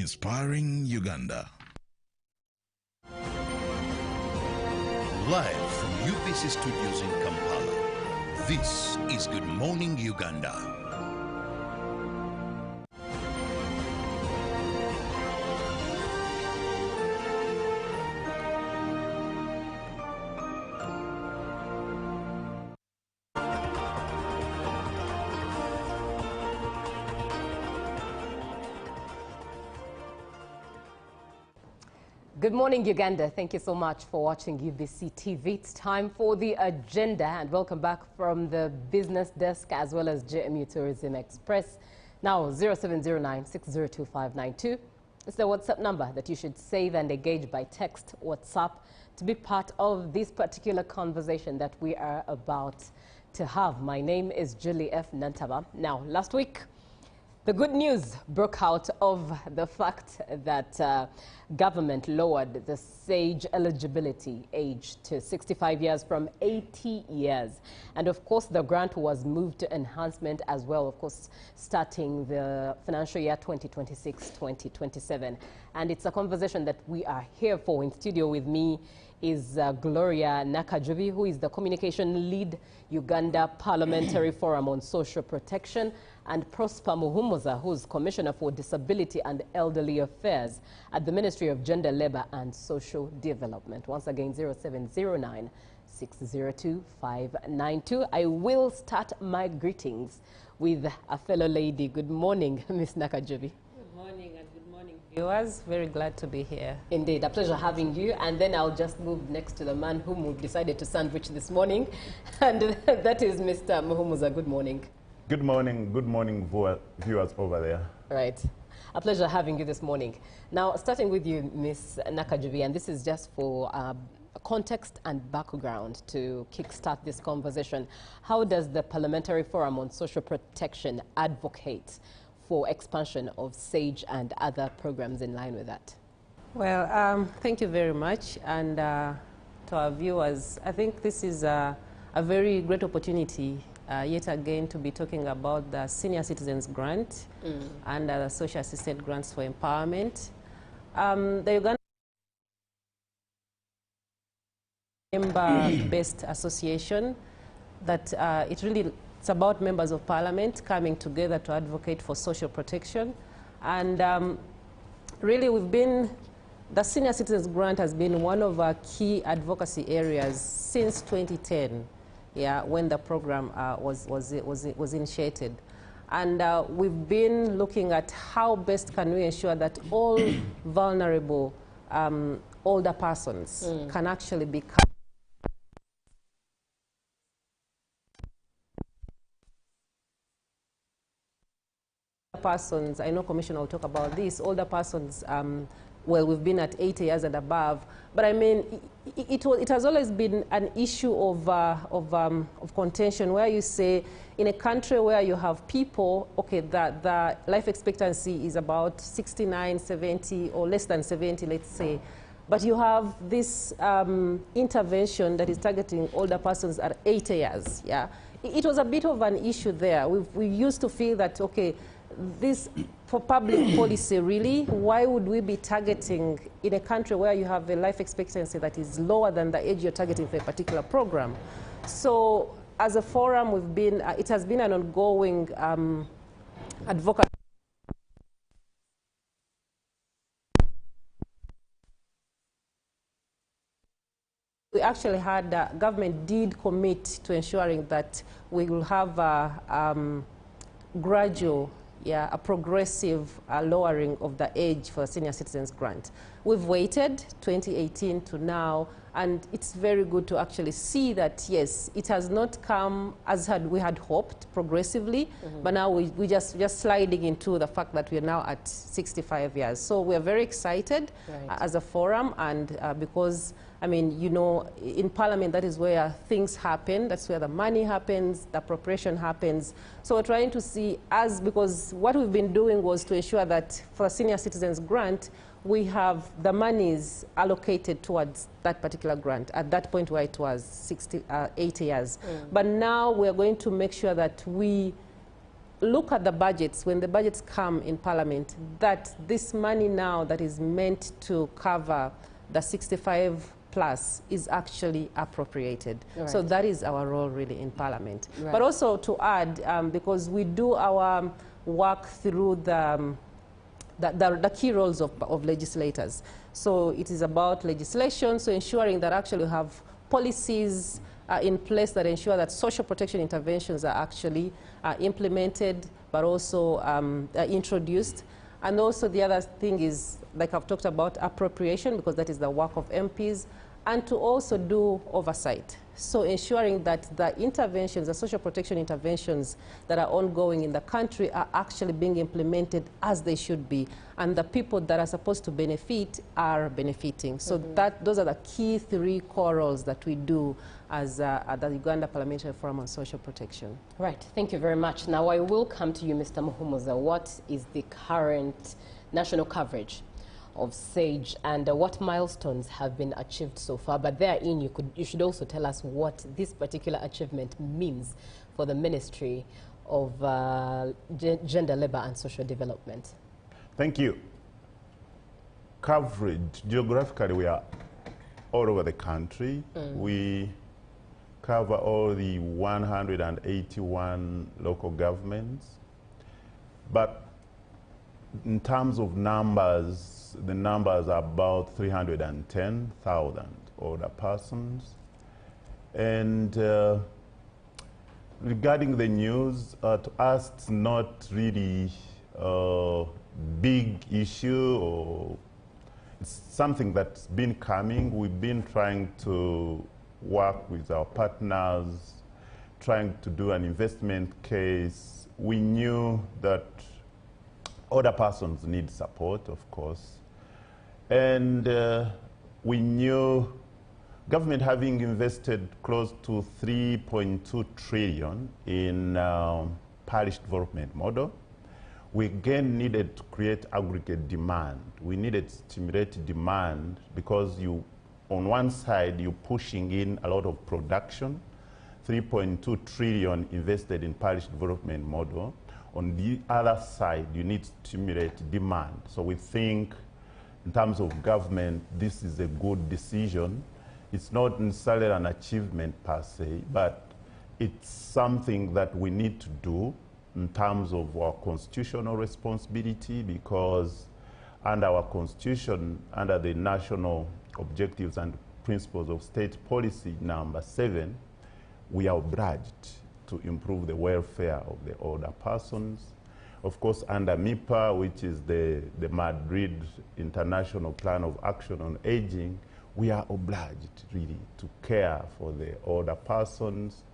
inspiring Uganda. Live from UBC Studios in Kampala, this is Good Morning Uganda. Good morning, Uganda. Thank you so much for watching UBC TV. It's time for the agenda, and welcome back from the business desk as well as JMU Tourism Express. Now, 0709-602592 is the WhatsApp number that you should save and engage by text WhatsApp to be part of this particular conversation that we are about to have. My name is Julie F. Nantaba. Now, last week, the good news broke out of the fact that government lowered the SAGE eligibility age to 65 years from 80 years. And of course, the grant was moved to enhancement as well, of course, starting the financial year 2026-2027. And it's a conversation that we are here for. In studio with me is Gloria Nakajubi, who is the communication lead, Uganda Parliamentary Forum on Social Protection, and Prosper Muhumuza, who's Commissioner for Disability and Elderly Affairs at the Ministry of Gender, Labour and Social Development. Once again, 0709-602-592. I will start my greetings with a fellow lady. Good morning, Ms. Nakajubi. Good morning and good morning, viewers. Very glad to be here. Indeed, a pleasure having you. And then I'll just move next to the man whom we've decided to sandwich this morning, and that is Mr. Muhumuza. Good morning. Good morning, viewers over there. Right. A pleasure having you this morning. Now, starting with you, Ms. Nakajubi, and this is just for context and background to kickstart this conversation. How does the Parliamentary Forum on Social Protection advocate for expansion of SAGE and other programs in line with that? Well, thank you very much. And to our viewers, I think this is a very great opportunity yet again to be talking about the Senior Citizens Grant and the Social Assistant Grants for Empowerment. The Uganda member-based association that it's about members of parliament coming together to advocate for social protection. And really the Senior Citizens Grant has been one of our key advocacy areas since 2010. Yeah, when the program was initiated. And we've been looking at how best can we ensure that all vulnerable older persons can actually become persons. I know Commissioner will talk about this. Older persons, well, we've been at 80 years and above, but I mean, it has always been an issue of contention, where you say, in a country where you have people, okay, that the life expectancy is about 69, 70, or less than 70, let's say, but you have this intervention that is targeting older persons at 80 years. Yeah, it was a bit of an issue there. We used to feel that, okay, this for public policy, really, why would we be targeting in a country where you have a life expectancy that is lower than the age you're targeting for a particular program? So as a forum, it has been an ongoing advocacy. We actually had, government did commit to ensuring that we will have a gradual, a progressive lowering of the age for Senior Citizens Grant. We've waited 2018 to now, and it's very good to actually see that, yes, it has not come as we had hoped progressively, but now we just sliding into the fact that we're now at 65 years. So we're very excited as a forum, and because, I mean, you know, in Parliament, that is where things happen. That's where the money happens, the appropriation happens. So we're trying to see, because what we've been doing was to ensure that for Senior Citizens Grant, we have the monies allocated towards that particular grant at that point where it was 80 years. But now we're going to make sure that we look at the budgets, when the budgets come in Parliament, that this money now that is meant to cover the 65 plus is actually appropriated. Right. So that is our role really in Parliament. Right. But also to add, because we do our work through the key roles of legislators. So it is about legislation, so ensuring that actually we have policies in place that ensure that social protection interventions are actually implemented, but also introduced. And also the other thing is, like I've talked about, appropriation, because that is the work of MPs, and to also do oversight. So ensuring that the interventions, the social protection interventions that are ongoing in the country are actually being implemented as they should be, and the people that are supposed to benefit are benefiting. So those are the key three core roles that we do as at the Uganda Parliamentary Forum on Social Protection. Right, thank you very much. Now I will come to you, Mr. Muhumuza. What is the current national coverage of SAGE, and what milestones have been achieved so far? But therein, you should also tell us what this particular achievement means for the Ministry of Gender, Labour and Social Development. Thank you. Coverage, geographically, we are all over the country. We cover all the 181 local governments. But in terms of numbers, the numbers are about 310,000 older persons. And regarding the news, to us, it's not really a big issue, or it's something that's been coming. We've been trying to work with our partners, trying to do an investment case. We knew that older persons need support, of course. And we knew government having invested close to 3.2 trillion in parish development model, we again needed to create aggregate demand. We needed to stimulate demand, because on one side, you're pushing in a lot of production, 3.2 trillion invested in parish development model. On the other side, you need to stimulate demand. So we think, in terms of government, this is a good decision. It's not necessarily an achievement per se, but it's something that we need to do in terms of our constitutional responsibility, because under our constitution, under the national objectives and principles of state policy number 7, we are obliged to improve the welfare of the older persons. Of course, under MIPA, which is the Madrid International Plan of Action on Aging, we are obliged really to care for the older persons,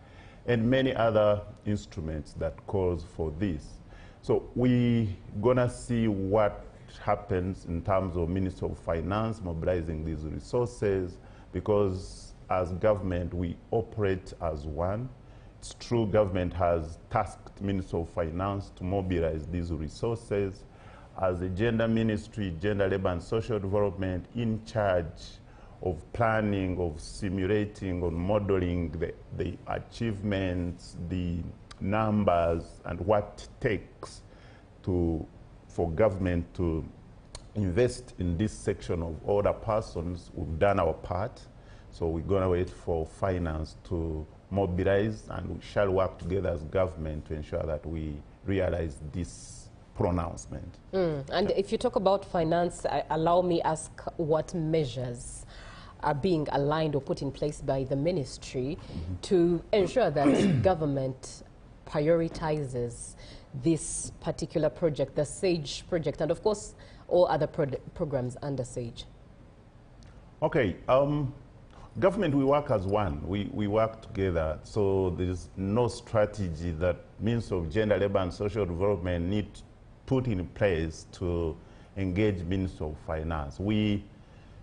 and many other instruments that calls for this. So we're gonna see what happens in terms of Ministry of Finance mobilizing these resources, because as government, we operate as one. It's true, government has tasked Ministry of Finance to mobilize these resources. As a gender ministry, Gender, Labour and Social Development, in charge of planning, of simulating, of modeling the achievements, the numbers, and what it takes for government to invest in this section of older persons. We've done our part, so we're going to wait for finance to mobilize, and we shall work together as government to ensure that we realize this pronouncement. And if you talk about finance, allow me ask what measures are being aligned or put in place by the ministry to ensure that government prioritizes this particular project, the SAGE project, and of course all other programs under SAGE. Okay. Government, we work as one. We work together. So there's no strategy that Ministry of Gender, Labour and Social Development need to put in place to engage Ministry of Finance. We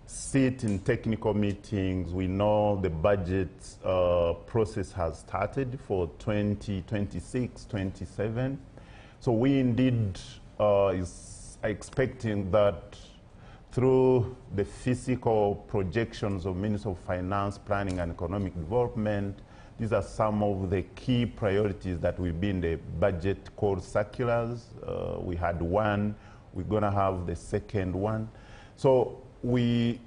sit in technical meetings. We know the budget process has started for 2026, 27. So we indeed is expecting that through the physical projections of Ministry of Finance, Planning and Economic Development, These are some of the key priorities that will be in the budget call circulars. We had one, we're gonna have the second one. So we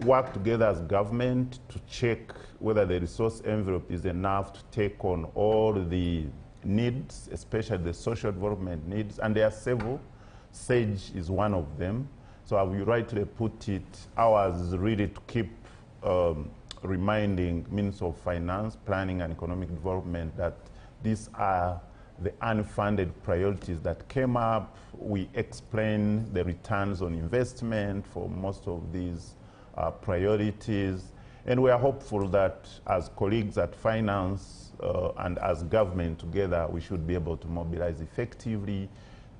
work together as government to check whether the resource envelope is enough to take on all the needs, especially the social development needs, and there are several. SAGE is one of them. So as you rightly put it, ours is really to keep reminding Minister of Finance, Planning and Economic Development that these are the unfunded priorities that came up. We explain the returns on investment for most of these priorities. And we are hopeful that as colleagues at Finance and as government together, we should be able to mobilize effectively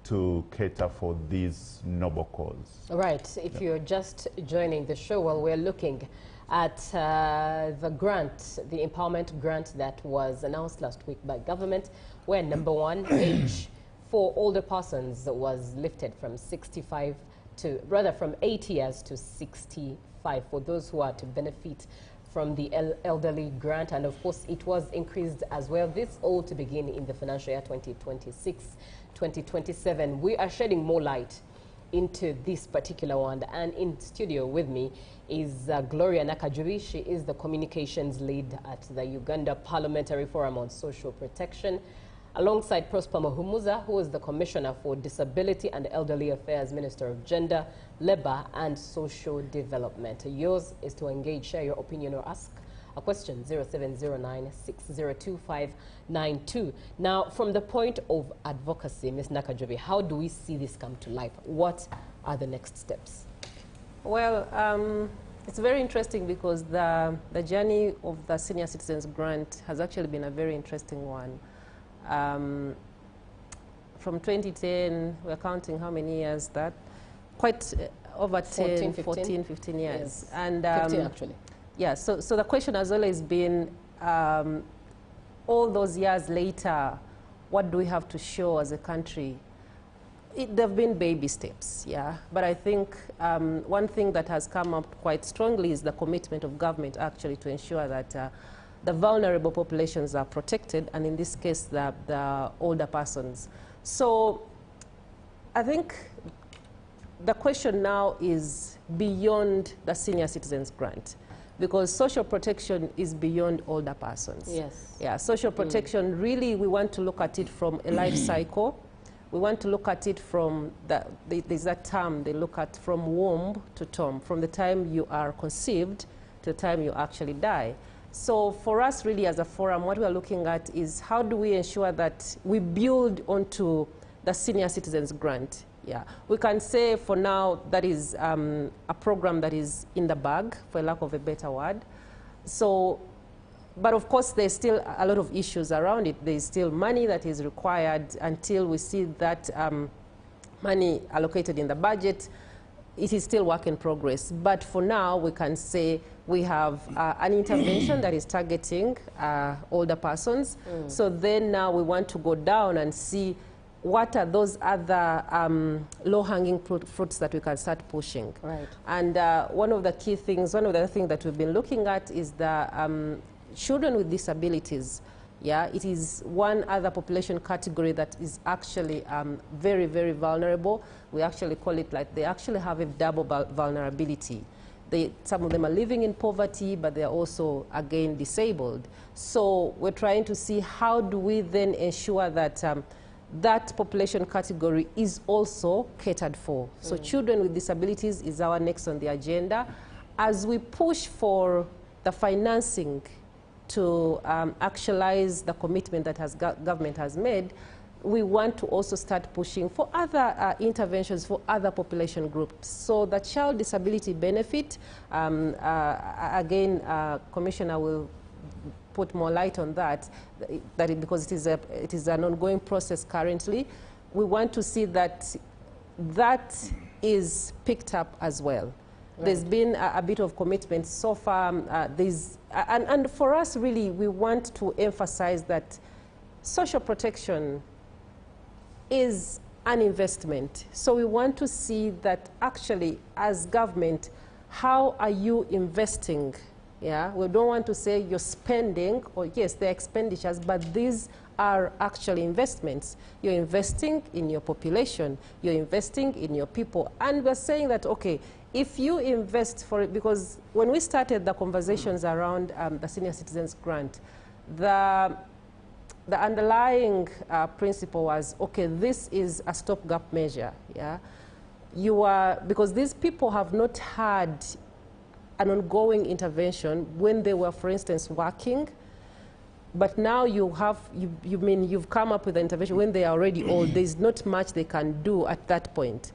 to cater for these noble cause. Right. If you're just joining the show, well, we're looking at the grant, the empowerment grant that was announced last week by government, where number one, age for older persons was lifted from 65 to, rather from 80 years to 65 for those who are to benefit from the elderly grant. And of course, it was increased as well. This all to begin in the financial year 2026-2027. We are shedding more light into this particular one, and in studio with me is Gloria Nakajubi. She is the communications lead at the Uganda Parliamentary Forum on Social Protection, alongside Prosper Muhumuza, who is the Commissioner for Disability and Elderly Affairs, Minister of Gender, Labour and Social Development. Yours is to engage, share your opinion or ask a question, 0709-602592. Now, from the point of advocacy, Ms. Nakajubi, how do we see this come to life? What are the next steps? Well, it's very interesting because the journey of the Senior Citizens Grant has actually been a very interesting one. From 2010, we're counting how many years that? Quite over 10, 14, 15 years. Yes. And 15 actually. Yeah, so the question has always been, all those years later, what do we have to show as a country? There have been baby steps, yeah. But I think one thing that has come up quite strongly is the commitment of government actually to ensure that the vulnerable populations are protected, and in this case, the older persons. So I think the question now is beyond the Senior Citizens Grant, because social protection is beyond older persons. Yes. Yeah, social protection, really, we want to look at it from a life cycle. We want to look at it from, there's that term they look at from womb to tomb, from the time you are conceived to the time you actually die. So for us, really, as a forum, what we are looking at is how do we ensure that we build onto the Senior Citizens Grant. Yeah, we can say for now that is a program that is in the bag, for lack of a better word. So, but of course, there's still a lot of issues around it. There's still money that is required until we see that money allocated in the budget. It is still work in progress. But for now, we can say we have an intervention that is targeting older persons. So then now we want to go down and see what are those other low-hanging fruits that we can start pushing. Right. And one of the key things, one of the things that we've been looking at is the children with disabilities. Yeah, it is one other population category that is actually very, very vulnerable. We actually call it like they actually have a double vulnerability. Some of them are living in poverty, but they are also, again, disabled. So we're trying to see how do we then ensure that that population category is also catered for. So children with disabilities is our next on the agenda. As we push for the financing to actualize the commitment that government has made, we want to also start pushing for other interventions for other population groups. So the child disability benefit, again, Commissioner will put more light on that, because it is an ongoing process currently. We want to see that that is picked up as well. Right. There's been a bit of commitment so far. And for us, really, we want to emphasize that social protection is an investment. So we want to see that actually, as government, how are you investing Yeah, we don't want to say you're spending, or yes, they're expenditures, but these are actually investments. You're investing in your population, you're investing in your people. And we're saying that, okay, if you invest for it, because when we started the conversations around the Senior Citizens Grant, the underlying principle was, okay, this is a stopgap measure, yeah? Because these people have not had an ongoing intervention when they were, for instance, working, but now you've come up with an intervention when they are already old. There's not much they can do at that point.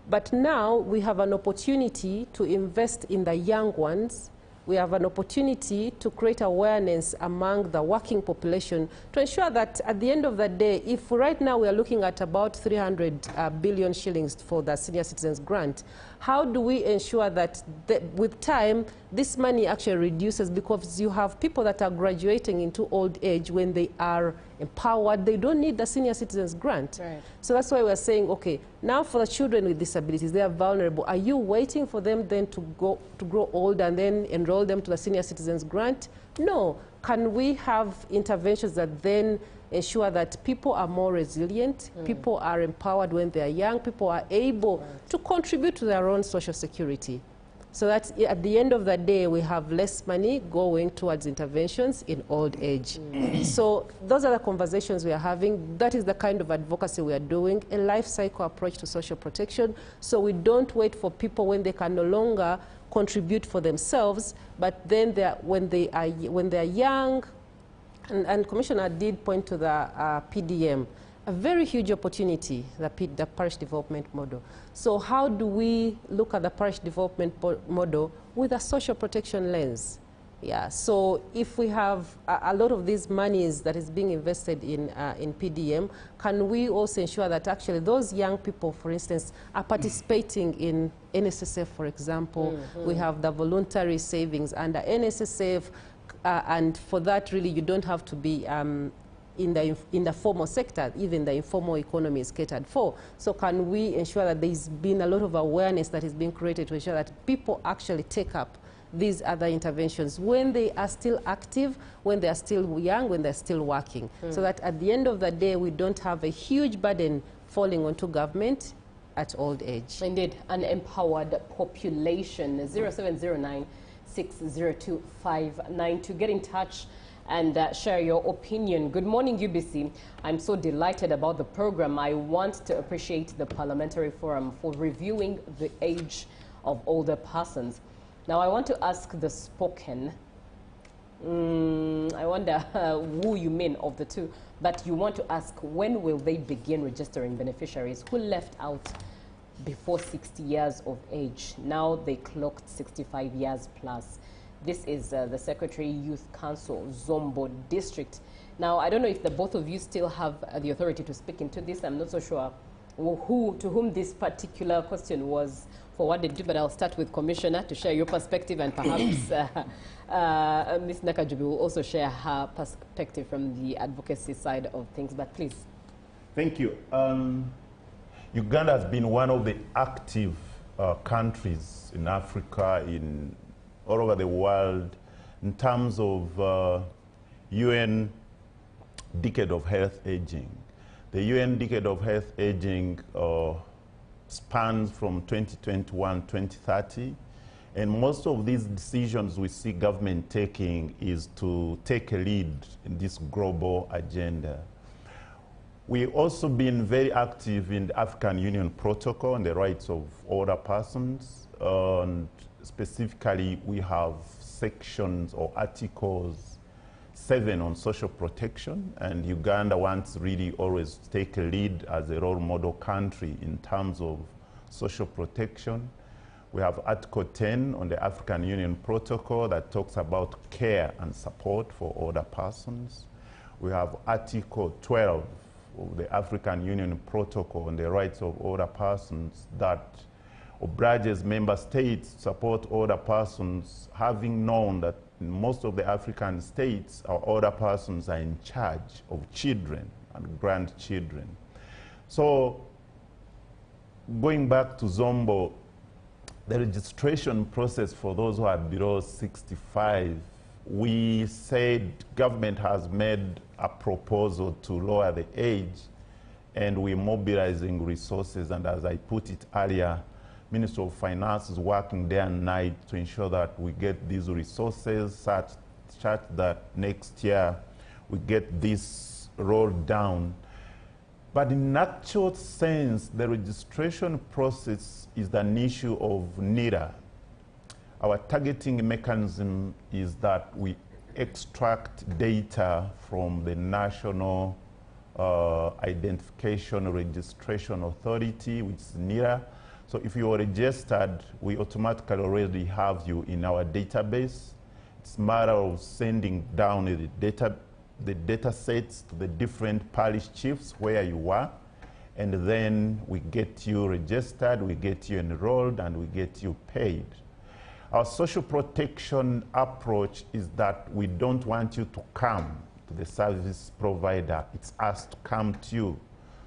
But now we have an opportunity to invest in the young ones. We have an opportunity to create awareness among the working population to ensure that at the end of the day, if right now we are looking at about 300 billion shillings for the Senior Citizens Grant, how do we ensure that with time, this money actually reduces, because you have people that are graduating into old age when they are empowered, they don't need the Senior Citizens Grant. Right. So that's why we're saying, okay, now for the children with disabilities, they are vulnerable. Are you waiting for them then to grow old and then enroll them to the Senior Citizens Grant? No. Can we have interventions that then ensure that people are more resilient, people are empowered when they are young, people are able to contribute to their own social security? So that at the end of the day, we have less money going towards interventions in old age. So those are the conversations we are having. That is the kind of advocacy we are doing, a life cycle approach to social protection. So we don't wait for people when they can no longer contribute for themselves, but then when they are young, and Commissioner did point to the PDM, a very huge opportunity, the parish development model. So how do we look at the parish development model with a social protection lens? Yeah, so if we have a lot of these monies that is being invested in PDM, can we also ensure that actually those young people, for instance, are participating in NSSF, for example? We have the voluntary savings under NSSF, and for that, really, you don't have to be in the formal sector. Even the informal economy is catered for. So can we ensure that there's been a lot of awareness that is being created to ensure that people actually take up these other interventions when they are still active, when they are still young, when they're still working, so that at the end of the day, we don't have a huge burden falling onto government at old age. Indeed, an empowered population. 0709 602 592. Get in touch and share your opinion. Good morning, UBC. I'm so delighted about the program. I want to appreciate the Parliamentary Forum for reviewing the age of older persons. Now, I want to ask the spoken. I wonder who you mean of the two, but you want to ask, when will they begin registering beneficiaries who left out before 60 years of age? Now they clocked 65 years plus. This is the Secretary Youth Council, Zombo District. Now, I don't know if the both of you still have the authority to speak into this. I'm not so sure to whom this particular question was forwarded to, but I'll start with Commissioner to share your perspective, and perhaps Ms. Nakajubi will also share her perspective from the advocacy side of things, but please. Thank you. Uganda has been one of the active countries in Africa, all over the world, in terms of UN Decade of Health Aging. The UN Decade of Health Aging spans from 2021 to 2030, and most of these decisions we see government taking is to take a lead in this global agenda. We've also been very active in the African Union Protocol on the rights of older persons, and specifically we have sections or articles 7 on social protection, and Uganda wants really always to take a lead as a role model country in terms of social protection. We have Article 10 on the African Union Protocol that talks about care and support for older persons. We have Article 12 of the African Union Protocol on the rights of older persons that obliges member states to support older persons, having known that in most of the African states, our older persons are in charge of children and grandchildren. So going back to Zombo, the registration process for those who are below 65, we said government has made a proposal to lower the age, and we're mobilizing resources. And as I put it earlier, Ministry of Finance is working day and night to ensure that we get these resources such that next year we get this rolled down. But in actual sense, the registration process is an issue of NIRA. Our targeting mechanism is that we extract data from the National Identification Registration Authority, which is NIRA. So if you are registered, we automatically already have you in our database. It's a matter of sending down the data sets to the different parish chiefs where you are, and then we get you registered, we get you enrolled, and we get you paid. Our social protection approach is that we don't want you to come to the service provider. It's us to come to you.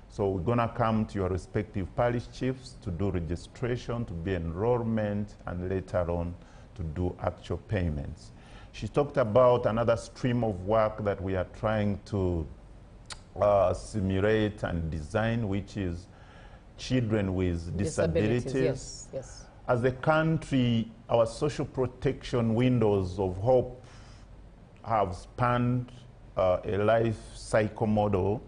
So we're going to come to your respective parish chiefs to do registration, to be enrollment, and later on to do actual payments. She talked about another stream of work that we are trying to simulate and design, which is children with disabilities. Yes, yes. As a country, our social protection windows of hope have spanned a life cycle model,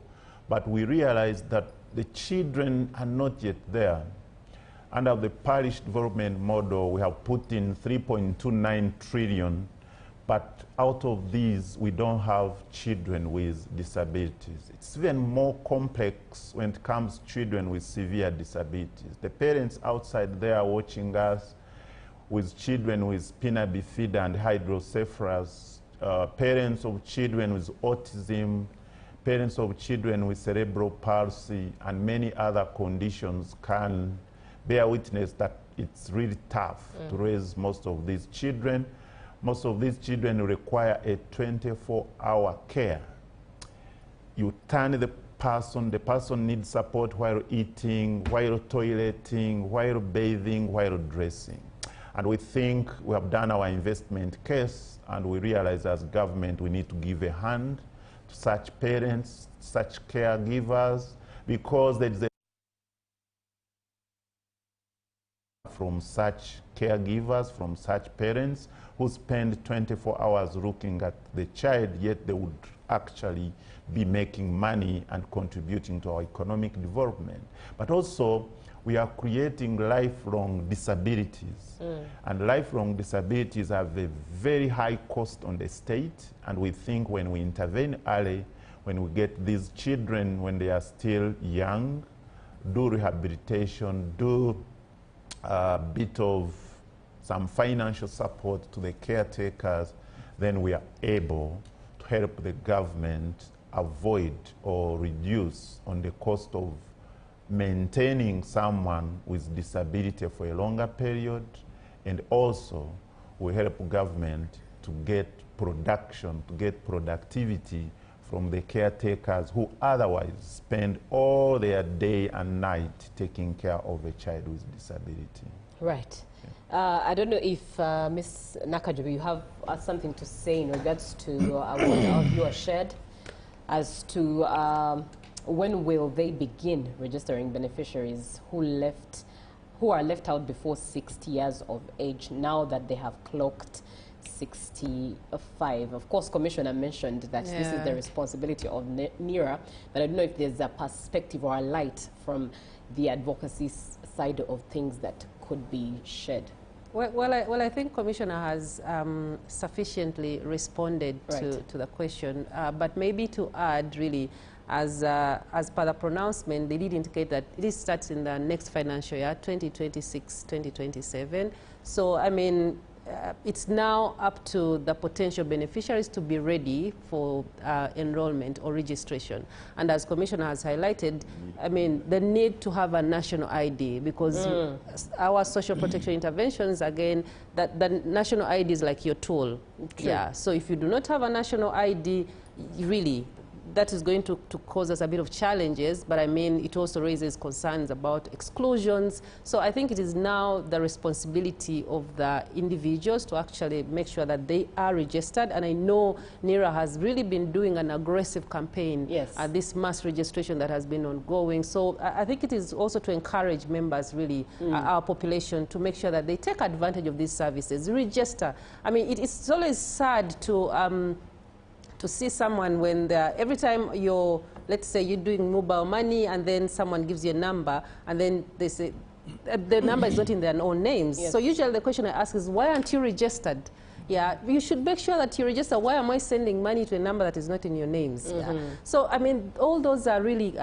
but we realize that the children are not yet there. Under the parish development model, we have put in 3.29 trillion, but out of these, we don't have children with disabilities. It's even more complex when it comes to children with severe disabilities. The parents outside there watching us with children with spina bifida and hydrocephalus, parents of children with autism, parents of children with cerebral palsy, and many other conditions can bear witness that it's really tough to raise most of these children. Most of these children require a 24-hour care. You turn the person needs support while eating, while toileting, while bathing, while dressing. And we think we have done our investment case, and we realize as government we need to give a hand to such parents, such caregivers, because there is a from such caregivers, from such parents who spend 24 hours looking at the child, yet they would actually be making money and contributing to our economic development. But also, we are creating lifelong disabilities. And lifelong disabilities have a very high cost on the state, and we think when we intervene early, when we get these children when they are still young, do rehabilitation, do a bit of some financial support to the caretakers, then we are able to help the government avoid or reduce on the cost of maintaining someone with disability for a longer period, and also we help government to get production, to get productivity from the caretakers who otherwise spend all their day and night taking care of a child with disability. Right. I don't know if Ms. Nakajubi, you have something to say in regards to what our viewers shared as to when will they begin registering beneficiaries who are left out before 60 years of age, now that they have clocked 65. Of course, Commissioner mentioned that this is the responsibility of NIRA, but I don't know if there's a perspective or a light from the advocacy side of things that could be shed. Well, I think Commissioner has sufficiently responded to the question, but maybe to add, really, as per the pronouncement, they did indicate that it starts in the next financial year, 2026-2027. So, I mean, it's now up to the potential beneficiaries to be ready for enrollment or registration. And as Commissioner has highlighted, I mean, the need to have a national ID, because our social protection interventions, again, that the national ID is like your tool. Yeah. So if you do not have a national ID, really, that is going to cause us a bit of challenges, but I mean, it also raises concerns about exclusions. So I think it is now the responsibility of the individuals to actually make sure that they are registered. And I know NIRA has really been doing an aggressive campaign, yes, this mass registration that has been ongoing. So I think it is also to encourage members, really, our population, to make sure that they take advantage of these services, register. I mean, it's always sad to see someone when every time let's say you're doing mobile money and then someone gives you a number and then they say the number is not in their own names. Yes. So usually the question I ask is, why aren't you registered? Yeah, you should make sure that you register. Why am I sending money to a number that is not in your names? Yeah. So, I mean, all those are really,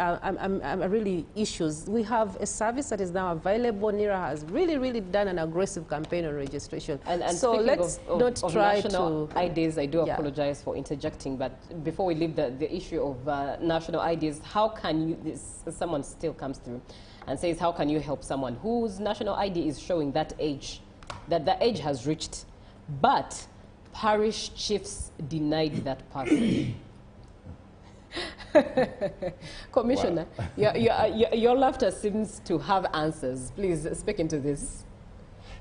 really issues. We have a service that is now available. NIRA has really done an aggressive campaign on registration. And so let's not try national to... IDs, I do apologize for interjecting, but before we leave the issue of national IDs, how can you, someone still comes through and says, how can you help someone whose national ID is showing that age, that the age has reached, but parish chiefs denied that person? Commissioner, wow. your laughter seems to have answers. Please speak into this.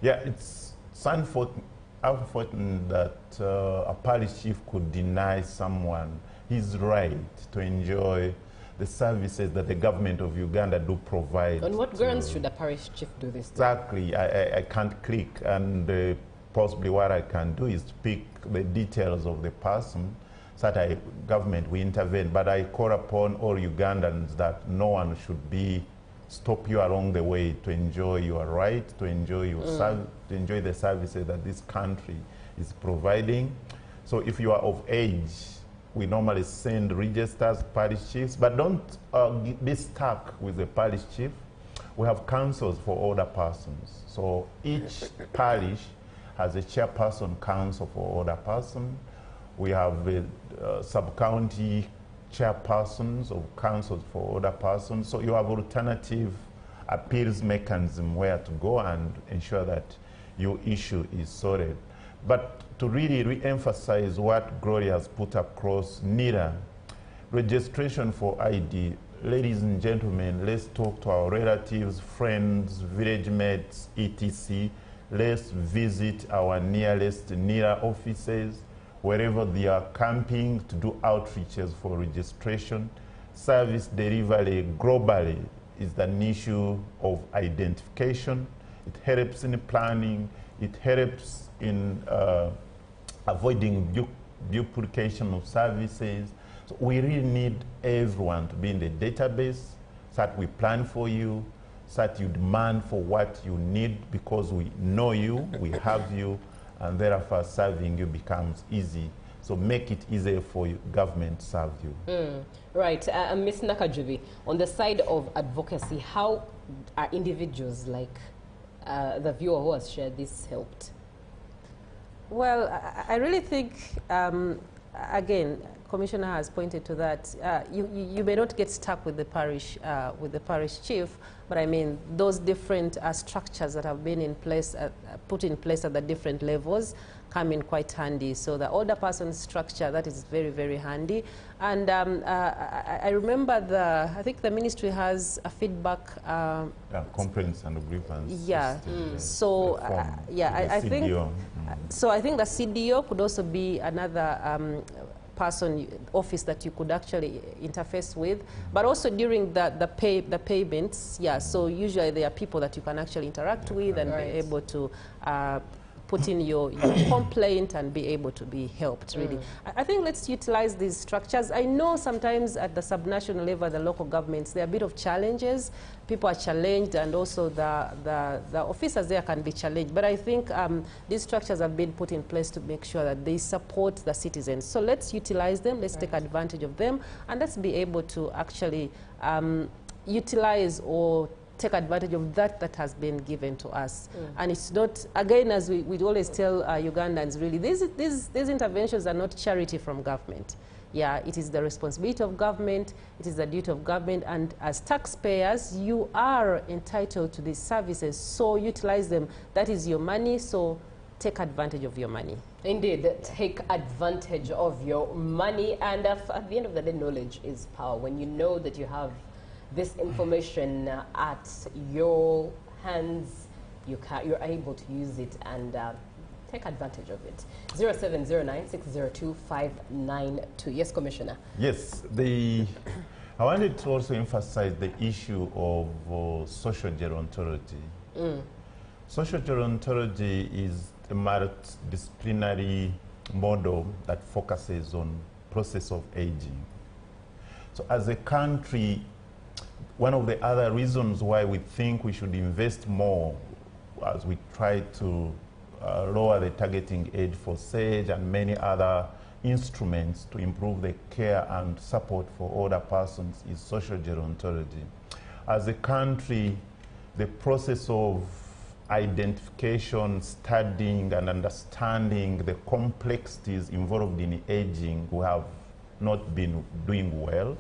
Yeah, it's unfortunate that a parish chief could deny someone his right to enjoy the services that the government of Uganda do provide. On what grounds should a parish chief do this? Exactly, I can't click, and possibly what I can do is pick the details of the person so that government will intervene. But I call upon all Ugandans that no one should stop you along the way to enjoy your right, to enjoy your to enjoy the services that this country is providing. So if you are of age, we normally send registers, parish chiefs, but don't be stuck with the parish chief. We have councils for older persons. So each parish has a chairperson council for older person. We have sub-county chairpersons of councils for older persons. So you have alternative appeals mechanism where to go and ensure that your issue is sorted. But to really re-emphasize what Gloria has put across, NIRA, registration for ID, ladies and gentlemen, let's talk to our relatives, friends, village mates, etc. Let's visit our nearest NIRA offices, wherever they are camping, to do outreaches for registration. Service delivery globally is an issue of identification. It helps in planning. It helps in avoiding duplication of services. So we really need everyone to be in the database so that we plan for you, so that you demand for what you need, because we know you, we have you, and therefore serving you becomes easy. So make it easier for you, government to serve you. Right. Ms. Nakajubi, on the side of advocacy, how are individuals like the viewer who has shared this helped? Well, I really think, again, Commissioner has pointed to that. You may not get stuck with the parish chief, but I mean those different structures that have been in place, put in place at the different levels, come in quite handy. So the older person structure, that is very handy. And I remember I think the ministry has a feedback. Complaints and grievance. Yeah. So I think. So I think the CDO could also be another office that you could actually interface with, but also during the payments, so usually there are people that you can actually interact with and be able to put in your complaint and be able to be helped, really. I think let's utilize these structures. I know sometimes at the subnational level, the local governments, there are a bit of challenges. People are challenged, and also the officers there can be challenged. But I think these structures have been put in place to make sure that they support the citizens. So let's utilize them, let's take advantage of them, and let's be able to actually utilize or take advantage of that has been given to us. And it's not, again, as we always tell Ugandans, really, these interventions are not charity from government. Yeah, it is the responsibility of government, it is the duty of government, and as taxpayers, you are entitled to these services, so utilize them. That is your money, so take advantage of your money. Indeed, take advantage of your money. And at the end of the day, knowledge is power. When you know that you have this information at your hands, you're able to use it and take advantage of it. 0709-602-592. Yes, Commissioner. Yes, I wanted to also emphasize the issue of social gerontology. Social gerontology is a multidisciplinary model that focuses on process of aging. So as a country, one of the other reasons why we think we should invest more as we try to lower the targeting age for SAGE and many other instruments to improve the care and support for older persons is social gerontology. As a country, the process of identification, studying, and understanding the complexities involved in aging, we have not been doing well.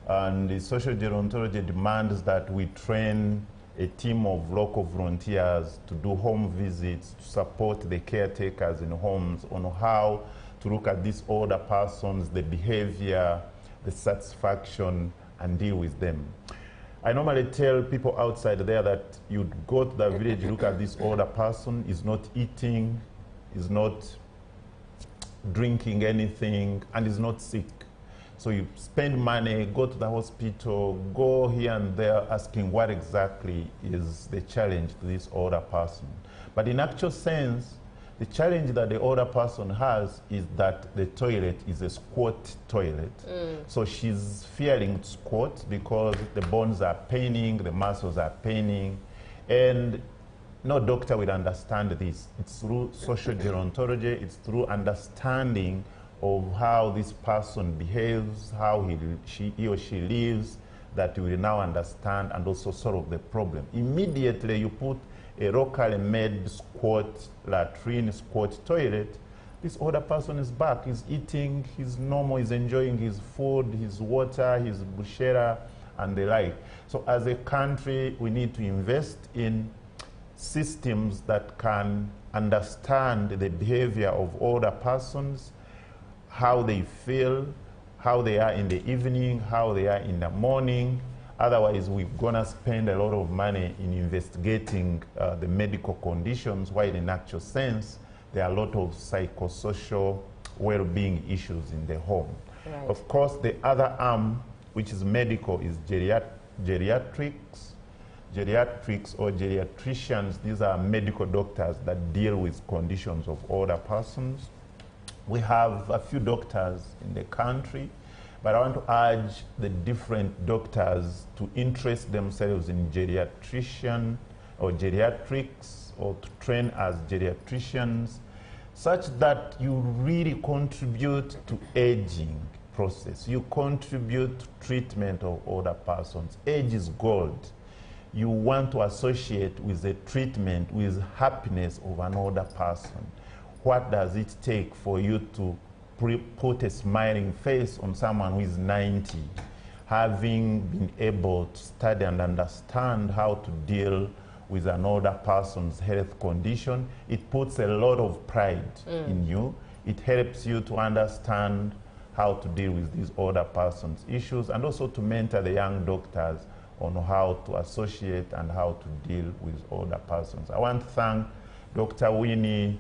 And the social gerontology demands that we train a team of local volunteers to do home visits, to support the caretakers in homes on how to look at these older persons, the behavior, the satisfaction, and deal with them. I normally tell people outside there that you'd go to the village, look at this older person, is not eating, is not drinking anything, and is not sick. So you spend money, go to the hospital, go here and there asking what exactly is the challenge to this older person. But in actual sense, the challenge that the older person has is that the toilet is a squat toilet. So she's fearing to squat because the bones are paining, the muscles are paining, and no doctor will understand this. It's through social gerontology, it's through understanding of how this person behaves, how he or she lives, that you will now understand and also solve the problem. Immediately you put a locally made squat latrine, squat toilet, this older person is back, he's eating, he's normal, he's enjoying his food, his water, his bushera, and the like. So as a country, we need to invest in systems that can understand the behavior of older persons, how they feel, how they are in the evening, how they are in the morning. Otherwise, we're gonna spend a lot of money in investigating the medical conditions, while in actual sense, there are a lot of psychosocial well-being issues in the home. Right. Of course, the other arm, which is medical, is geriatrics. Geriatrics or geriatricians, these are medical doctors that deal with conditions of older persons. We have a few doctors in the country, but I want to urge the different doctors to interest themselves in geriatrician or geriatrics, or to train as geriatricians, such that you really contribute to aging process. You contribute to treatment of older persons. Age is gold. You want to associate with the treatment with happiness of an older person. What does it take for you to put a smiling face on someone who is 90, having been able to study and understand how to deal with an older person's health condition? It puts a lot of pride in you. It helps you to understand how to deal with these older person's issues, and also to mentor the young doctors on how to associate and how to deal with older persons. I want to thank Dr. Winnie,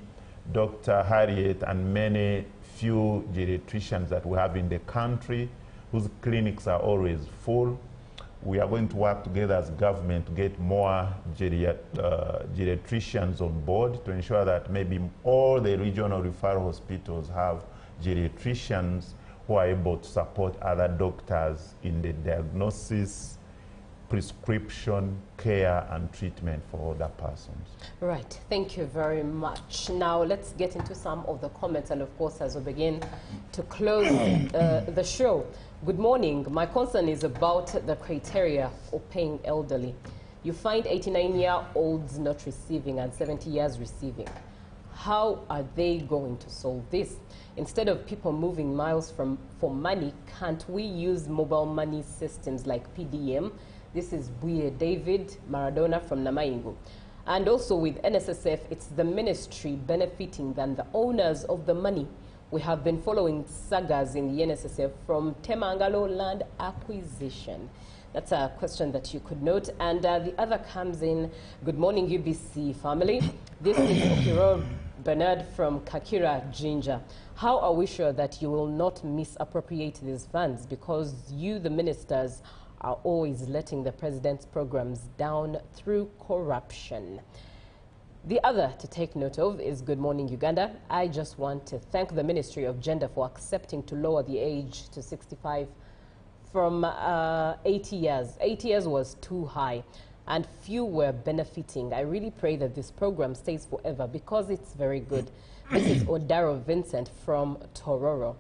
Dr. Harriet, and many few geriatricians that we have in the country whose clinics are always full. We are going to work together as government to get more geriatricians on board to ensure that maybe all the regional referral hospitals have geriatricians who are able to support other doctors in the diagnosis, prescription, care, and treatment for older persons. Right, thank you very much. Now let's get into some of the comments, and of course as we begin to close the show. Good morning. My concern is about the criteria for paying elderly. You find 89-year-olds not receiving and 70 years receiving. How are they going to solve this? Instead of people moving miles for money, can't we use mobile money systems like PDM? This is Buye David Maradona from Namaingu. And also with NSSF, it's the ministry benefiting than the owners of the money. We have been following sagas in the NSSF from Temangalo land acquisition. That's a question that you could note. And the other comes in, good morning UBC family. This is Okiro Bernard from Kakira, Jinja. How are we sure that you will not misappropriate these funds? Because you, the ministers, are always letting the president's programs down through corruption. The other to take note of is Good Morning Uganda. I just want to thank the Ministry of Gender for accepting to lower the age to 65 from 80 years. 80 years was too high and few were benefiting. I really pray that this program stays forever because it's very good. This is Odaro Vincent from Tororo.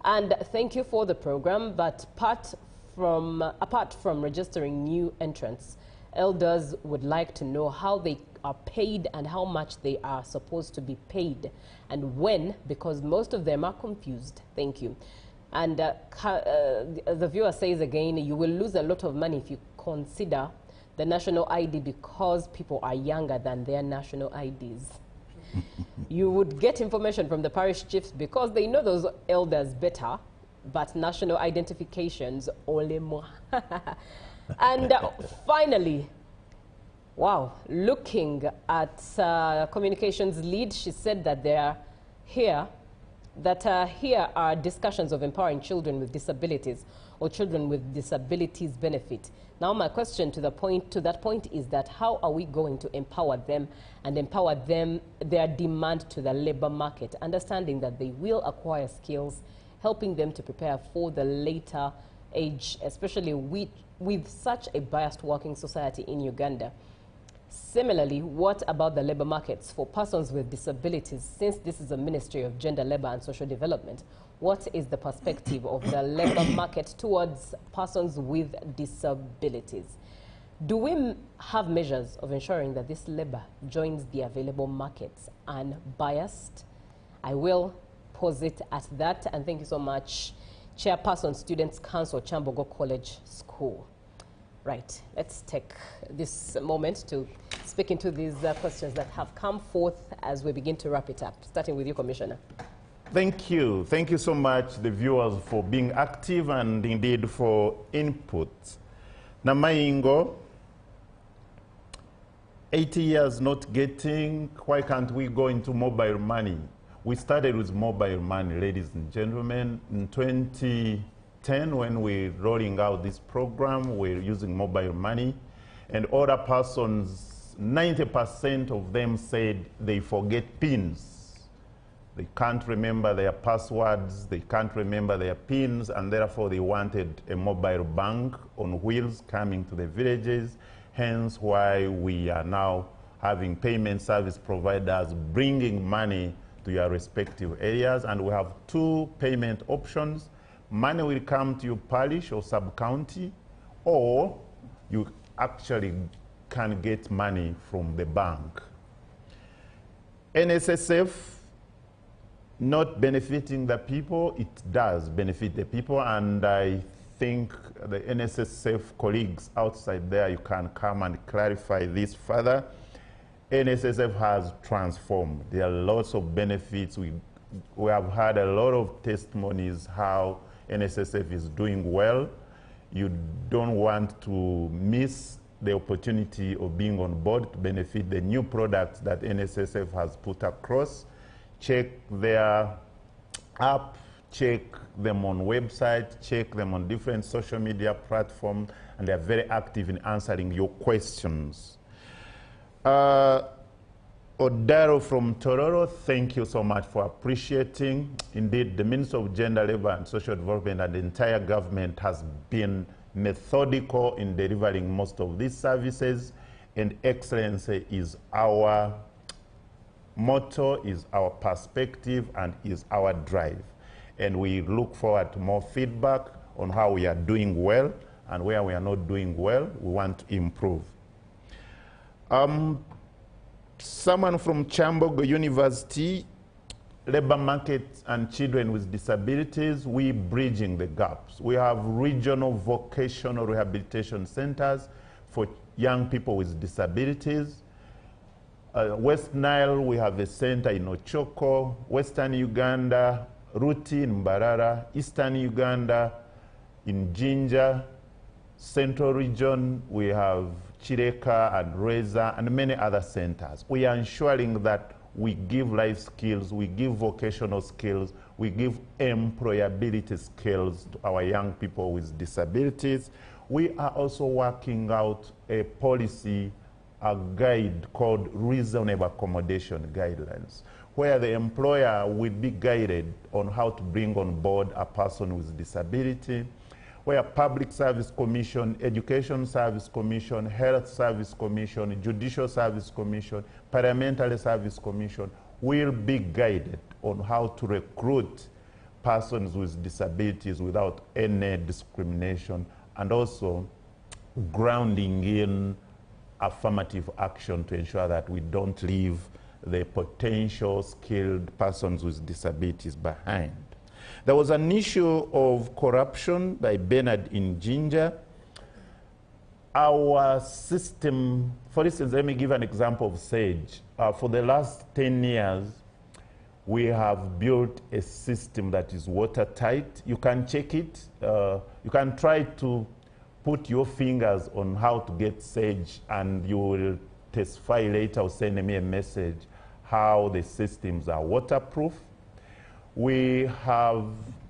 And thank you for the program, but apart from registering new entrants, elders would like to know how they are paid and how much they are supposed to be paid and when, because most of them are confused. Thank you. And the viewer says again, you will lose a lot of money if you consider the national ID because people are younger than their national IDs. You would get information from the parish chiefs because they know those elders better, but national identifications, ole mo. And finally, wow, looking at communications lead, she said that here are discussions of empowering children with disabilities or children with disabilities benefit. Now my question to that point is that how are we going to empower them and empower them, their demand to the labor market, understanding that they will acquire skills, helping them to prepare for the later age, especially with such a biased working society in Uganda. Similarly, what about the labor markets for persons with disabilities? Since this is a Ministry of Gender, Labor and Social Development, what is the perspective of the labor market towards persons with disabilities? Do we have measures of ensuring that this labor joins the available markets unbiased? I will pause it at that, and thank you so much, Chairperson, Students' Council, Chambogo College School. Right, let's take this moment to speak into these questions that have come forth as we begin to wrap it up, starting with you, Commissioner. Thank you. Thank you so much, the viewers, for being active and indeed for input. Namaingo, 80 years not getting, why can't we go into mobile money? We started with mobile money, ladies and gentlemen, in 2010 when we're rolling out this program, we're using mobile money, and other persons, 90% of them said they forget PINs. They can't remember their passwords, they can't remember their PINs, and therefore they wanted a mobile bank on wheels coming to the villages, hence why we are now having payment service providers bringing money to your respective areas, and we have two payment options. Money will come to your parish or sub-county, or you actually can get money from the bank. NSSF not benefiting the people, it does benefit the people, and I think the NSSF colleagues outside there, you can come and clarify this further. NSSF has transformed. There are lots of benefits. We have had a lot of testimonies how NSSF is doing well. You don't want to miss the opportunity of being on board to benefit the new products that NSSF has put across. Check their app, check them on website, check them on different social media platforms, and they're very active in answering your questions. Odaro from Tororo, thank you so much for appreciating. Indeed, the Minister of Gender, Labor and Social Development and the entire government has been methodical in delivering most of these services, and excellence is our motto, is our perspective, and is our drive. And we look forward to more feedback on how we are doing well and where we are not doing well. We want to improve. Someone from Chambogo University, labor market and children with disabilities, we bridging the gaps. We have regional vocational rehabilitation centers for young people with disabilities. West Nile, we have a center in Ochoko. Western Uganda, Ruti in Mbarara. Eastern Uganda, in Jinja. Central region, we have Chireka and Reza and many other centers. We are ensuring that we give life skills, we give vocational skills, we give employability skills to our young people with disabilities. We are also working out a policy, a guide called reasonable accommodation guidelines, where the employer will be guided on how to bring on board a person with disability, where Public Service Commission, Education Service Commission, Health Service Commission, Judicial Service Commission, Parliamentary Service Commission will be guided on how to recruit persons with disabilities without any discrimination, and also grounding in affirmative action to ensure that we don't leave the potential skilled persons with disabilities behind. There was an issue of corruption by Bernard in Jinja. Our system, for instance, let me give an example of SAGE. For the last 10 years, we have built a system that is watertight. You can check it. You can try to put your fingers on how to get SAGE, and you will testify later or send me a message how the systems are waterproof. We have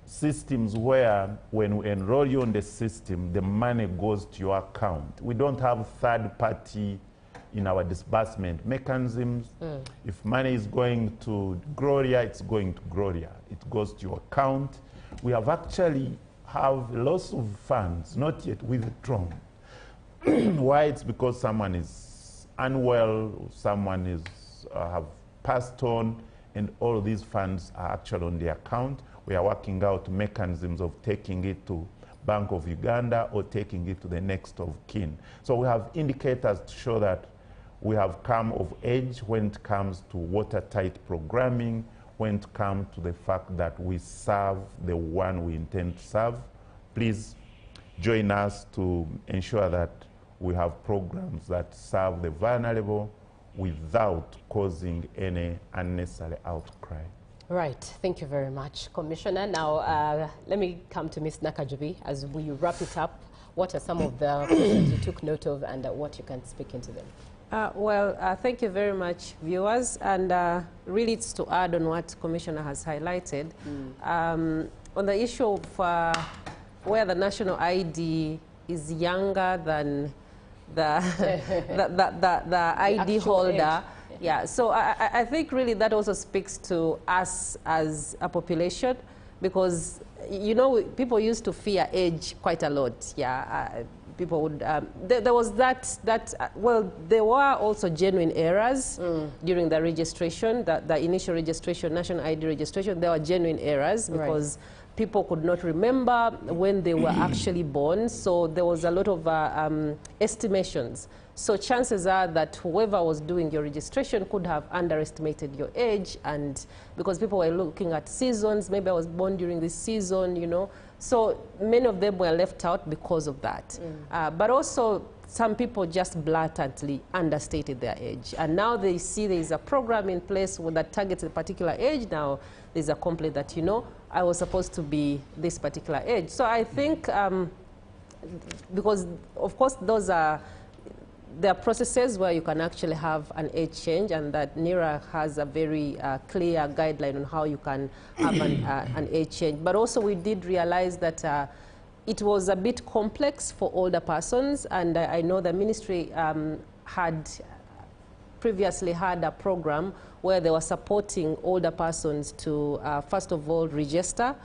systems where when we enroll you on the system, the money goes to your account. We don't have third party in our disbursement mechanisms. If money is going to Gloria, it's going to Gloria. It goes to your account. We have actually have lots of funds, not yet withdrawn. Why? It's because someone is unwell, someone is have passed on, and all of these funds are actually on the account. We are working out mechanisms of taking it to Bank of Uganda or taking it to the next of kin. So we have indicators to show that we have come of age when it comes to watertight programming, when it comes to the fact that we serve the one we intend to serve. Please join us to ensure that we have programs that serve the vulnerable without causing any unnecessary outcry. Right, thank you very much, Commissioner. Now, let me come to Ms. Nakajubi as we wrap it up. What are some of the questions you took note of and what you can speak into them? Thank you very much, viewers. And really, it's to add on what Commissioner has highlighted. On the issue of where the national ID is younger than the ID holder. Yeah, so I think really that also speaks to us as a population, because, you know, people used to fear age quite a lot. Yeah, people would, there was well, there were also genuine errors during the registration, the initial registration, national ID registration. There were genuine errors because people could not remember when they were actually born. So there was a lot of estimations. So chances are that whoever was doing your registration could have underestimated your age, and because people were looking at seasons, maybe I was born during this season, you know. So many of them were left out because of that. But also some people just blatantly understated their age. And now they see there's a program in place that targets a particular age. Now there's a complaint that, you know, I was supposed to be this particular age. So I think, because of course there are processes where you can actually have an age change, and that NERA has a very clear guideline on how you can have an age change. But also we did realize that it was a bit complex for older persons, and I know the ministry had previously had a program where they were supporting older persons to, first of all, register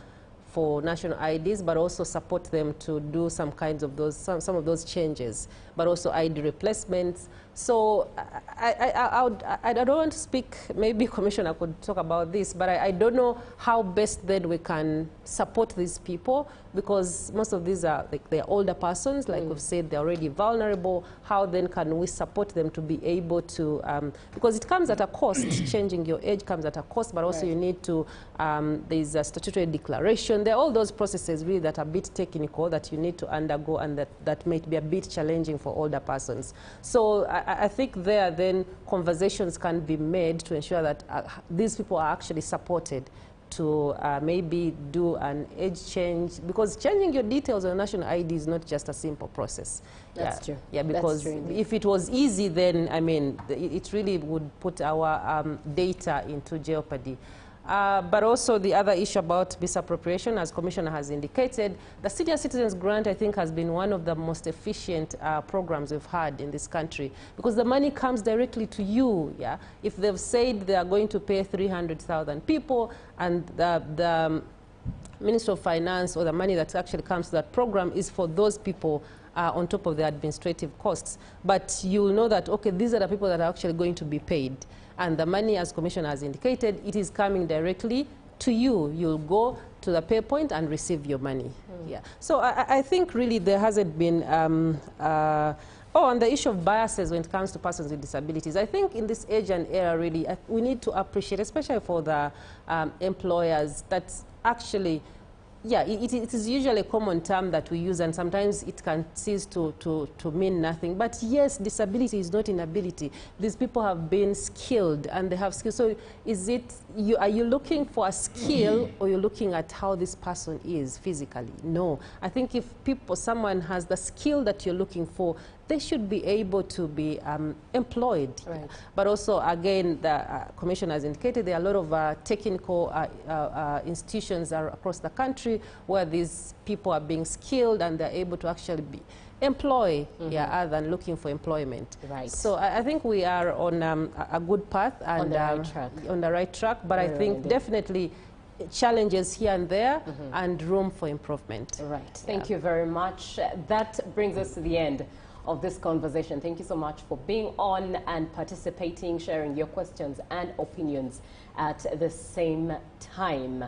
for national IDs, but also support them to do some kinds of those, some of those changes, but also ID replacements. So I don't want to speak, maybe Commissioner could talk about this, but I don't know how best then we can support these people, because most of these are, like, they're older persons, like we've said, they're already vulnerable. How then can we support them to be able to, because it comes at a cost, changing your age comes at a cost, but also you need to, there's a statutory declaration. There are all those processes really that are a bit technical that you need to undergo, and that might be a bit challenging for older persons. So I think there then conversations can be made to ensure that these people are actually supported to maybe do an age change, because changing your details on a national ID is not just a simple process. That's true. Yeah, because if it was easy, then, I mean, it really would put our data into jeopardy. But also the other issue about misappropriation, as Commissioner has indicated, the Senior Citizens Grant, I think, has been one of the most efficient programs we've had in this country, because the money comes directly to you. Yeah, if they've said they are going to pay 300,000 people, and the Minister of Finance, or the money that actually comes to that program, is for those people on top of the administrative costs. But you'll know that, okay, these are the people that are actually going to be paid. And the money, as Commissioner has indicated, it is coming directly to you. You'll go to the pay point and receive your money. Yeah. So I think really there hasn't been... on the issue of biases when it comes to persons with disabilities, I think in this age and era, really, we need to appreciate, especially for the employers, that actually... Yeah, it is usually a common term that we use, and sometimes it can cease to mean nothing. But yes, disability is not inability. These people have been skilled, and they have skills. So is it, are you looking for a skill, or you're looking at how this person is physically? No. I think if someone has the skill that you're looking for, they should be able to be employed. Right. But also, again, the Commission has indicated there are a lot of technical institutions across the country where these people are being skilled and they're able to actually employ, other than looking for employment. Right. So I think we are on a good path and on the right track. On the right track. But I think definitely challenges here and there and room for improvement. Right. Thank you very much. That brings us to the end of this conversation. Thank you so much for being on and participating, sharing your questions and opinions at the same time.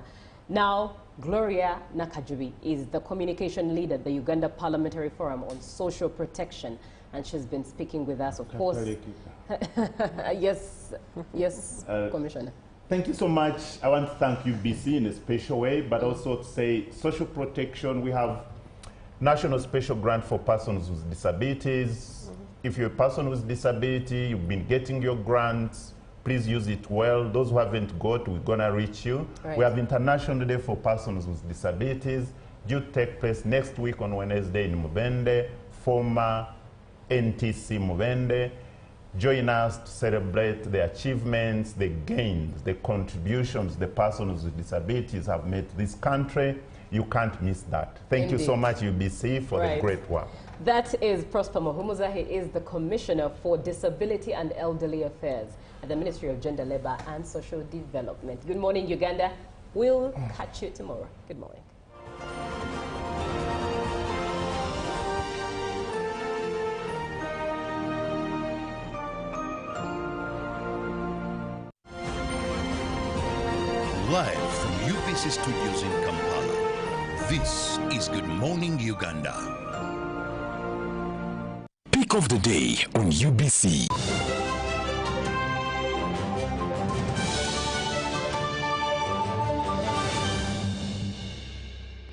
Now, Gloria Nakajubi is the communication leader at the Uganda Parliamentary Forum on Social Protection, and she's been speaking with us, of course. Yes, Commissioner. Thank you so much. I want to thank UBC in a special way, but also to say social protection, we have National Special Grant for Persons with Disabilities. If you're a person with disability, you've been getting your grants, please use it well. Those who haven't got, we're going to reach you. Right. We have International Day for Persons with Disabilities, due to take place next week on Wednesday in Mubende, former NTC Mubende. Join us to celebrate the achievements, the gains, the contributions the persons with disabilities have made to this country. You can't miss that. Thank you so much, UBC, for the great work. That is Prosper Muhumuza. He is the Commissioner for Disability and Elderly Affairs at the Ministry of Gender, Labour and Social Development. Good morning, Uganda. We'll catch you tomorrow. Good morning. Live from UBC Studios in Kampala, this is Good Morning Uganda. Pick of the day on UBC.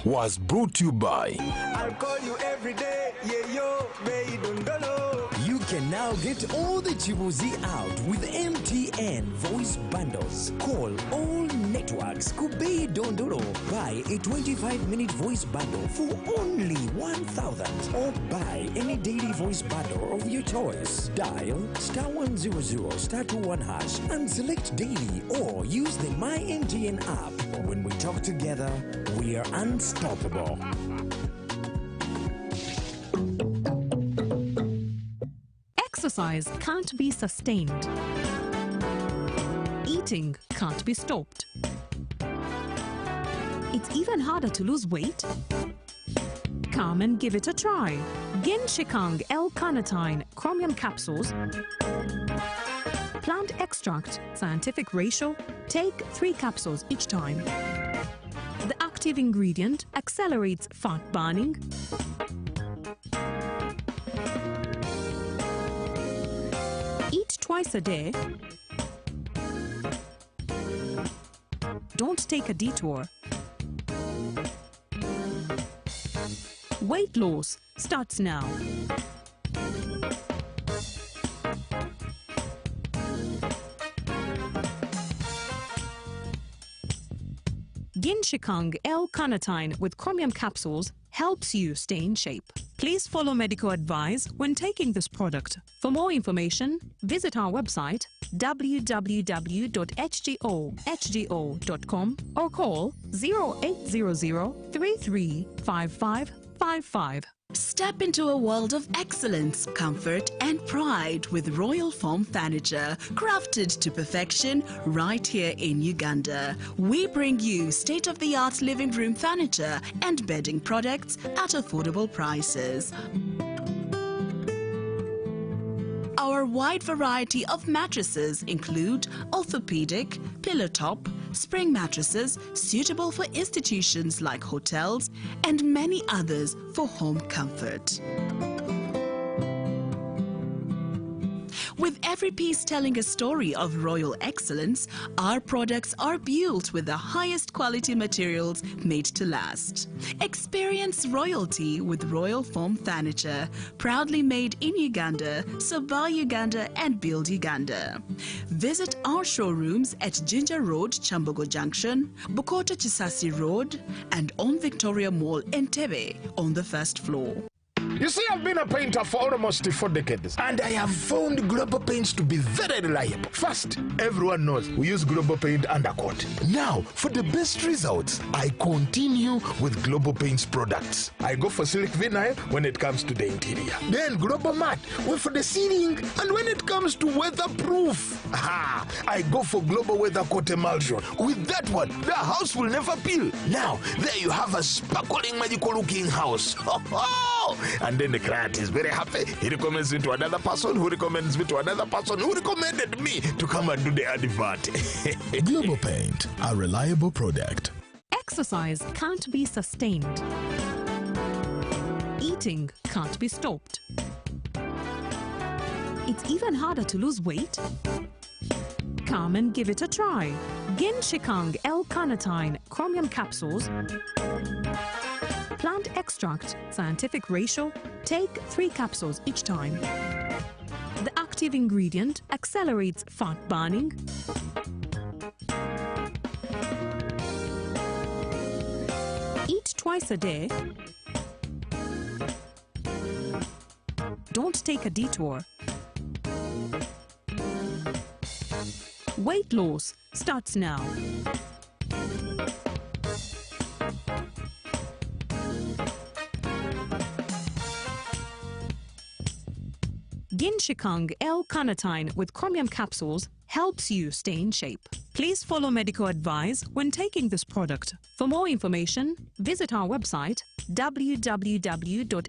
Was brought to you by I'll call you every day, yeah yo, baby dondolo. You can now get all the Chibuzi out with MTN voice bundles. Call all networks Kubei Dondoro. Buy a 25-minute voice bundle for only 1,000 or buy any daily voice bundle of your choice. Dial *100 *21# and select daily or use the My MTN app. When we talk together, we are unstoppable. Exercise can't be sustained. Eating can't be stopped. It's even harder to lose weight. Come and give it a try. Genshikang L-carnitine chromium capsules. Plant extract, scientific ratio. Take 3 capsules each time. The active ingredient accelerates fat burning, eat twice a day, don't take a detour. Weight loss starts now. Ginshikang L-carnitine with chromium capsules helps you stay in shape. Please follow medical advice when taking this product. For more information, visit our website www.hgo.com or call 0800 335555. Step into a world of excellence, comfort and pride with Royal Foam Furniture, crafted to perfection right here in Uganda. We bring you state-of-the-art living room furniture and bedding products at affordable prices. Our wide variety of mattresses include orthopedic, pillow top, spring mattresses suitable for institutions like hotels and many others for home comfort. With every piece telling a story of royal excellence, our products are built with the highest quality materials made to last. Experience royalty with Royal Foam Furniture, proudly made in Uganda, so buy Uganda and build Uganda. Visit our showrooms at Ginger Road, Chambogo Junction, Bukota Chisasi Road, and on Victoria Mall, Entebbe, on the first floor. You see, I've been a painter for almost 4 decades, and I have found Global Paints to be very reliable. First, everyone knows we use Global Paint undercoat. Now, for the best results, I continue with Global Paints products. I go for Silk Vinyl when it comes to the interior. Then Global Matte for the ceiling, and when it comes to weatherproof, I go for Global Weather Coat Emulsion. With that one, the house will never peel. Now, there you have a sparkling, magical-looking house. And then the client is very happy. He recommends me to another person who recommends me to another person who recommended me to come and do the advert. Global Paint, a reliable product. Exercise can't be sustained. Eating can't be stopped. It's even harder to lose weight. Come and give it a try. Ginshikang L-carnitine chromium capsules, plant extract, scientific ratio, take 3 capsules each time. The active ingredient accelerates fat burning, eat twice a day, don't take a detour. Weight loss starts now. Ginshikang L-carnitine with chromium capsules helps you stay in shape. Please follow medical advice when taking this product. For more information, visit our website www.hgo.com